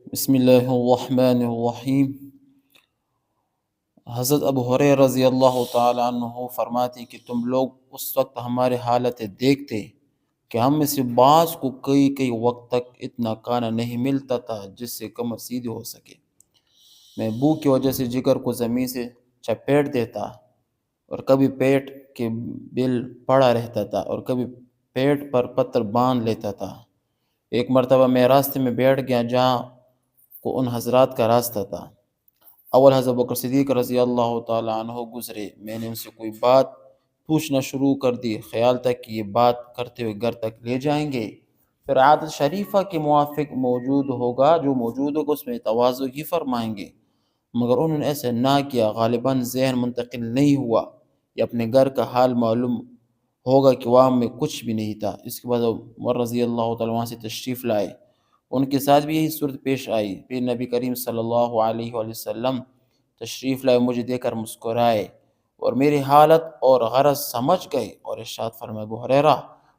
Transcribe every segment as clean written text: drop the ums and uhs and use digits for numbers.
بسم اللہ الرحمن الرحیم۔ حضرت ابو ہریرہ رضی اللہ تعالیٰ عنہ فرماتے کہ تم لوگ اس وقت ہمارے حالت دیکھتے کہ ہم میں سے بعض کو کئی وقت تک اتنا کھانا نہیں ملتا تھا جس سے کمر سیدھی ہو سکے۔ میں بھوک کی وجہ سے جگر کو زمین سے چپیٹ دیتا اور کبھی پیٹ کے بل پڑا رہتا تھا اور کبھی پیٹ پر پتھر باندھ لیتا تھا۔ ایک مرتبہ میں راستے میں بیٹھ گیا جہاں کو ان حضرات کا راستہ تھا۔ اول حضرت بکر صدیق رضی اللہ تعالیٰ عنہ گزرے۔ میں نے ان سے کوئی بات پوچھنا شروع کر دی، خیال تھا کہ یہ بات کرتے ہوئے گھر تک لے جائیں گے، پھر عادت شریفہ کے موافق موجود ہوگا اس میں تواضع ہی فرمائیں گے، مگر انہوں نے ایسا نہ کیا۔ غالباً ذہن منتقل نہیں ہوا یا اپنے گھر کا حال معلوم ہوگا کہ وہاں میں کچھ بھی نہیں تھا۔ اس کے بعد عمر رضی اللہ تعالیٰ وہاں سے تشریف لائے، ان کے ساتھ بھی یہی صورت پیش آئی۔ پھر نبی کریم صلی اللہ علیہ وآلہ وسلم تشریف لائے، مجھے دیکھ کر مسکرائے اور میری حالت اور غرض سمجھ گئے اور ارشاد فرمائے، ابو ہریرہ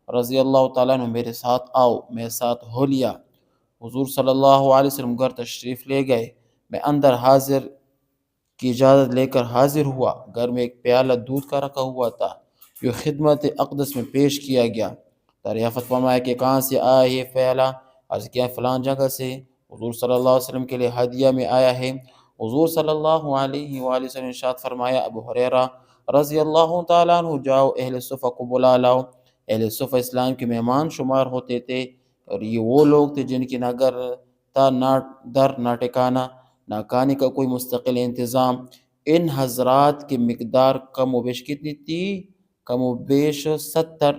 رضی اللہ تعالیٰ عنہ میرے ساتھ آؤ۔ میں ساتھ ہو لیا۔ حضور صلی اللہ علیہ وسلم گھر تشریف لے گئے۔ میں اندر حاضر کی اجازت لے کر حاضر ہوا۔ گھر میں ایک پیالہ دودھ کا رکھا ہوا تھا جو خدمت اقدس میں پیش کیا گیا۔ دریافت فرمایا کہ کہاں سے آیا یہ پیالہ؟ عرض کیا فلان جگہ سے۔ حضور صلی اللہ علیہ وسلم کے لیے ہدیہ میں آیا ہے۔ حضور صلی اللہ علیہ وآلہ وسلم نے ارشاد فرمایا، ابو ہریرہ رضی اللہ تعالیٰ عنہ جاؤ، اہل صفہ کو بلا لاؤ۔ اہل صفہ اسلام کے مہمان شمار ہوتے تھے اور یہ وہ لوگ تھے جن کی نہ گھر تھا، نہ در، نہ ٹھکانہ، نہ کھانے کا کوئی مستقل انتظام۔ ان حضرات کی مقدار کم و بیش کتنی تھی؟ کم و بیش 70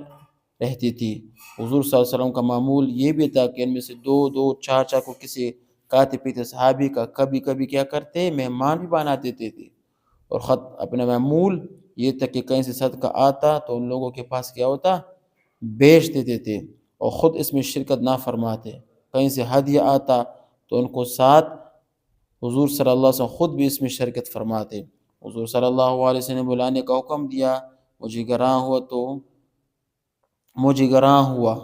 رہتی تھی۔ حضور صلی اللہ علیہ وسلم کا معمول یہ بھی تھا کہ ان میں سے دو چار کو کسی کھاتے پیتے صحابی کا کبھی کبھی کیا کرتے مہمان بھی بنا دیتے تھے، اور خط اپنا معمول یہ تھا کہ کہیں سے صدقہ آتا تو ان لوگوں کے پاس کیا ہوتا، بیچ دیتے تھے اور خود اس میں شرکت نہ فرماتے۔ کہیں سے ہدیہ آتا تو ان کو ساتھ حضور صلی اللہ علیہ وسلم خود بھی اس میں شرکت فرماتے۔ حضور صلی اللہ علیہ وسلم نے بلانے کا حکم دیا۔ مجھے گراں ہوا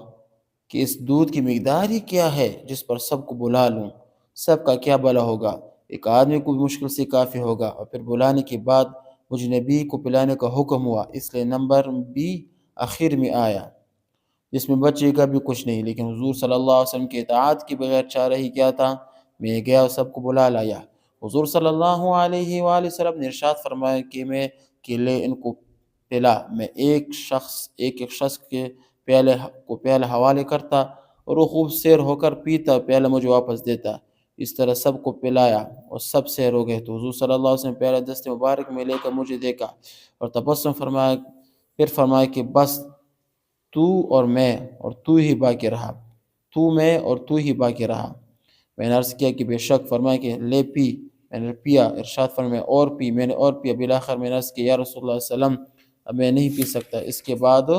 کہ اس دودھ کی مقدار ہی کیا ہے جس پر سب کو بلا لوں، سب کا کیا بلا ہوگا، ایک آدمی کو بھی مشکل سے کافی ہوگا۔ اور پھر بلانے کے بعد مجھے نبی کو پلانے کا حکم ہوا، اس لیے نمبر بھی آخر میں آیا جس میں بچے کا بھی کچھ نہیں، لیکن حضور صلی اللہ علیہ وسلم کے اطاعت کی بغیر چارہ ہی کیا تھا، میں گیا اور سب کو بلا لایا۔ حضور صلی اللہ علیہ وآلہ وسلم نے ارشاد فرمایا کہ لے ان کو پلا۔ میں ایک شخص کے پیالے حوالے کرتا اور وہ خوب سیر ہو کر پیتا، پیالہ مجھے واپس دیتا۔ اس طرح سب کو پلایا اور سب سیر ہو گئے تو حضور صلی اللہ علیہ وسلم پیالہ دست مبارک میں لے کر مجھے دیکھا اور تبسم فرمایا، پھر فرمایا کہ بس تو اور میں اور تو ہی باقی رہا، تو میں اور تو ہی باقی رہا۔ میں نے عرض کیا کہ بے شک۔ فرمایا کہ لے پی۔ میں نے پیا۔ ارشاد فرمایا اور پی۔ میں نے اور پیا۔ بالآخر میں نے عرض کیا یا رسول اللہ صلی اللہ علیہ وسلم اب میں نہیں پی سکتا۔ اس کے بعد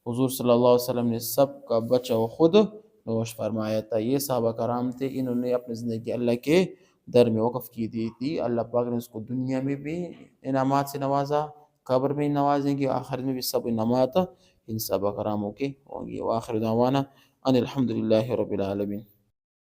حضور صلی اللہ علیہ وسلم نے سب کا بچہ و خود نوش فرمایا تھا۔ یہ صحابہ کرام تھے، انہوں نے اپنی زندگی اللہ کے در میں وقف کی دی تھی۔ اللہ پاک نے اس کو دنیا میں بھی انعامات سے نوازا، قبر میں نوازیں گے، آخرت میں بھی سب انعامات ان صحابہ کراموں کے ہوں گے۔ وآخر دعوانا ان الحمدللہ رب العالمین۔